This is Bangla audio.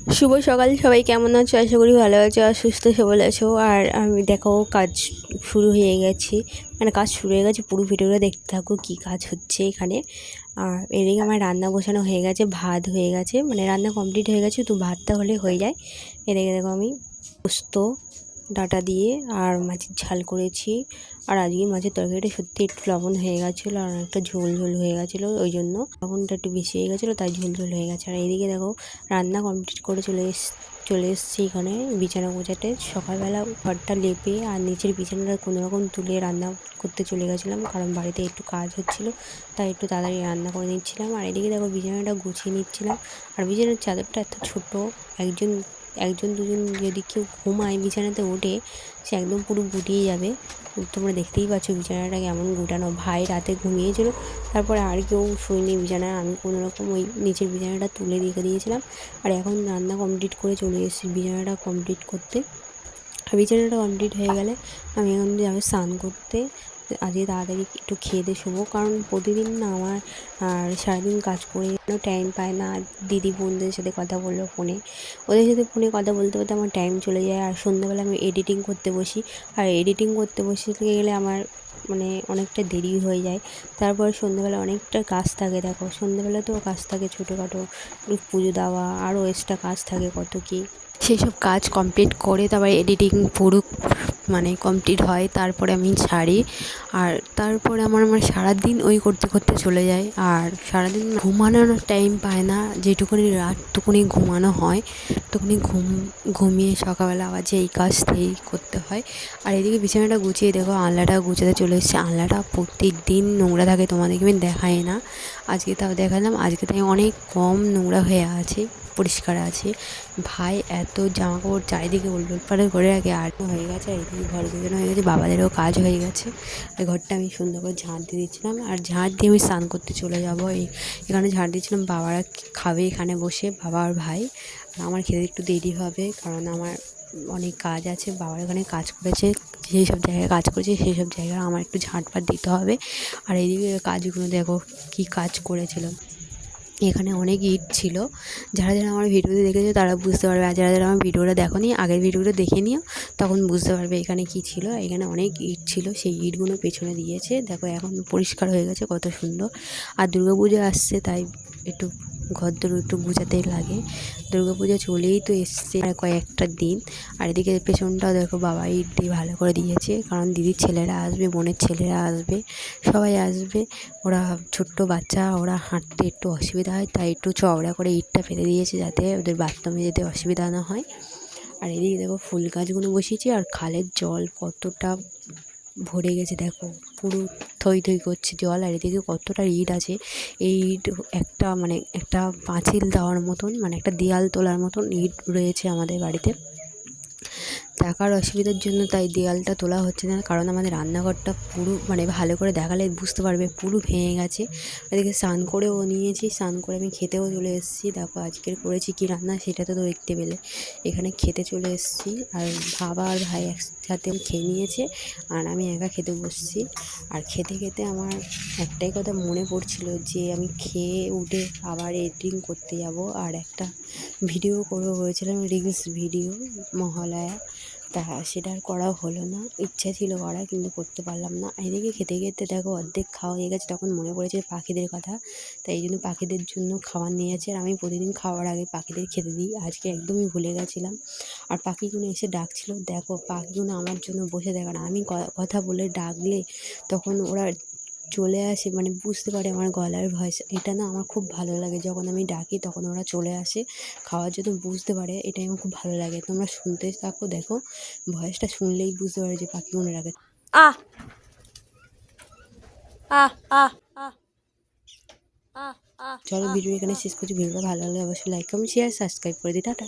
শুভ সকাল সবাই, কেমন আছো? আশা করি ভালো আছো আর সুস্থ সবল আছো। আর আমি দেখো কাজ শুরু হয়ে গেছে, মানে কাজ শুরু হয়ে গেছে। পুরো ভিডিওটা দেখতে থাকো কী কাজ হচ্ছে এখানে। আর এদিকে আমার রান্না বসানো হয়ে গেছে, ভাত হয়ে গেছে, মানে রান্না কমপ্লিট হয়ে গেছে, তো ভাতটা হলে হয়ে যায়। এদিকে দেখো আমি পোস্ত ডাঁটা দিয়ে আর মাছের ঝাল করেছি। আর আজকে মাছের তরকারিটা সত্যি একটু লবণ হয়ে গেছিলো আর একটা ঝোল ঝোল হয়ে গেছিলো, ওই জন্য লবণটা একটু বেশি হয়ে গেছিলো, তাই ঝোল ঝোল হয়ে গেছে। আর এদিকে দেখো রান্না কমপ্লিট করে চলে এসেছি এখানে বিছানা গোছাতে। সকালবেলা ঘরটা লেপে আর নিচের বিছানাটা কোনোরকম তুলে রান্না করতে চলে গেছিলাম, কারণ বাড়িতে একটু কাজ হচ্ছিলো, তাই একটু তাড়াতাড়ি রান্না করে নিচ্ছিলাম। আর এদিকে দেখো বিছানাটা গুছিয়ে নিচ্ছিলাম। আর বিছানার চাদরটা এত ছোটো, একজন একজন দুজন যদি কেউ ঘুমায় বিছানাতে উঠে, সে একদম পুরো গুটিয়ে যাবে। তোমরা দেখতেই পাচ্ছ বিছানাটা কেমন গুটানো। ভাই রাতে ঘুমিয়েছিল, তারপরে আর কেউ শুইনি বিছানায়, আমি কোনোরকম ওই নিচের বিছানাটা তুলে রেখে দিয়েছিলাম। আর এখন রান্না কমপ্লিট করে চলে এসেছি বিছানাটা কমপ্লিট করতে। আর বিছানাটা কমপ্লিট হয়ে গেলে আমি এখন যাবো স্নান করতে। আজকে তাড়াতাড়ি একটু খেয়ে দিয়ে শোবো, কারণ প্রতিদিন না আমার আর সারাদিন কাজ করে টাইম পায় না। দিদি বোনদের সাথে কথা বললো ফোনে, ওদের সাথে ফোনে কথা বলতে বলতে আমার টাইম চলে যায়। আর সন্ধ্যাবেলা আমি এডিটিং করতে বসি, আর এডিটিং করতে বসতে গেলে আমার মানে অনেকটা দেরি হয়ে যায়। তারপর সন্ধ্যাবেলা অনেকটা কাজ থাকে, দেখো সন্ধ্যাবেলাতেও কাজ থাকে, ছোটোখাটো পুজো দেওয়া, আরও এক্সট্রা কাজ থাকে কত কী। সেসব কাজ কমপ্লিট করে তারপর এডিটিং পুরো মানে কমপ্লিট হয়, তারপরে আমি ছাড়ি। আর তারপরে আমার সারাদিন ওই করতে করতে চলে যায়। আর সারাদিন ঘুমানোর টাইম পায় না, যেটুকুনি রাতটুকুনি ঘুমানো হয় তখনই ঘুমিয়ে সকালবেলা আবার যে এই কাজ সেই করতে হয়। আর এদিকে বিছানাটা গুছিয়ে দেখো আলনাটা গুছাতে চলে এসেছে। আলনাটা প্রত্যেক দিন নোংরা থাকে, তোমাদেরকে আমি দেখাই না, আজকে তাও দেখালাম। আজকে তাই অনেক কম নোংরা হয়ে আছে, পরিষ্কার আছে। ভাই এত জামা কাপড় চারিদিকে উলটপালট করে রাখে, আর হয়ে গেছে। আর এদিকে ঘর গোছানো হয়ে গেছে, বাবাদেরও কাজ হয়ে গেছে। আর ঘরটা আমি সুন্দর করে ঝাঁট দিয়ে দিচ্ছিলাম, আর ঝাঁট দিয়ে আমি স্নান করতে চলে যাবো। এখানে ঝাঁট দিচ্ছিলাম, বাবারা খাবে এখানে বসে, বাবা আর ভাই। আর আমার খেতে একটু দেরি হবে, কারণ আমার অনেক কাজ আছে। বাবার এখানে কাজ করেছে, যেই সব জায়গায় কাজ করেছে সেই সব জায়গায় আমার একটু ঝাঁটপাট দিতে হবে। আর এইদিকে কাজগুলো দেখো কী কাজ করেছিল। এখানে অনেক ইট ছিল, যারা যারা আমার ভিডিওতে দেখেছো তারা বুঝতে পারবে, আর যারা যারা আমার ভিডিওটা দেখোনি আগের ভিডিওটা দেখে নিও, তখন বুঝতে পারবে এখানে কি ছিল। এখানে অনেক ইট ছিল, সেই ইটগুলো পেছনে দিয়েছে। দেখো এখন পরিষ্কার হয়ে গেছে, কত সুন্দর। আর দুর্গাপুজো আসছে, তাই একটু ঘরদোর একটু গুছাতেই লাগে। দুর্গাপুজো চলেই তো এসছে আর কয়েকটা দিন। আর এদিকে পেছনটাও দেখো বাবা ইট দিয়ে ভালো করে দিয়েছে, কারণ দিদির ছেলেরা আসবে, বোনের ছেলেরা আসবে, সবাই আসবে। ওরা ছোট্ট বাচ্চা, ওরা হাঁটতে একটু অসুবিধা হয়, তাই একটু চওড়া করে ইটটা ফেলে দিয়েছে, যাতে ওদের বাথরুমে যেতে অসুবিধা না হয়। আর এদিকে দেখো ফুল গাছগুলো বসিয়েছি, আর খালের জল কতটা ভরে গেছে দেখো, পুরো থই থই করছে জল। আর এদিকে কতটা ইট আছে, এই ইট একটা মানে একটা পাঁচিল দেওয়ার মতন, মানে একটা দেয়াল তোলার মতন ইট রয়েছে আমাদের বাড়িতে। টাকার অসুবিধার জন্য তাই দেয়ালটা তোলা হচ্ছে না, কারণ আমাদের রান্নাঘরটা পুরো মানে ভালো করে দেখালে বুঝতে পারবে পুরো ভেঙে গেছে। এদিকে স্নান করেও নিয়েছি, স্নান করে আমি খেতেও চলে এসেছি। দেখো আজকের করেছি কী রান্না সেটা তো দেখতে পেলে। এখানে খেতে চলে এসেছি, আর বাবা আর ভাই একসাথে খেয়ে নিয়েছে, আর আমি একা খেতে বসছি। আর খেতে খেতে আমার একটাই কথা মনে পড়ছিল, যে আমি খেয়ে উঠে আবার এডিটিং করতে যাব, আর একটা ভিডিও করবো বলেছিলাম, রিলস ভিডিও মহালয়া, তা সেটা আর করা হলো না। ইচ্ছা ছিল করার, কিন্তু করতে পারলাম না। এদিকে খেতে খেতে দেখো অর্ধেক খাওয়া হয়ে গেছে, তখন মনে পড়েছে পাখিদের কথা, তাই এই জন্য পাখিদের জন্য খাবার নিয়ে যাচ্ছে। আর আমি প্রতিদিন খাওয়ার আগে পাখিদের খেতে দিই, আজকে একদমই ভুলে গেছিলাম। আর পাখিগুলো এসে ডাকছিল, দেখো পাখিগুলো আমার জন্য বসে দেখো না, আমি কথা বলে ডাকলে তখন ওরা চলে আসে, মানে বুঝতে পারে আমার গলার ভয়েস। এটা না আমার খুব ভালো লাগে, যখন আমি ডাকি তখন ওরা চলে আসে খাওয়ার জন্য, বুঝতে পারে, এটাই আমার খুব ভালো লাগে। তোমরা শুনতে থাকো, দেখো ভয়েসটা শুনলেই বুঝতে পারে যে পাখি মনে রাখে। আহ আহ আহ আহ আহ আহ চলো ভিডিও এখানে শেষ করছি। ভিডিওটা ভালো লাগলে অবশ্যই লাইক কমেন্ট শেয়ার সাবস্ক্রাইব করে দিই। টাটা।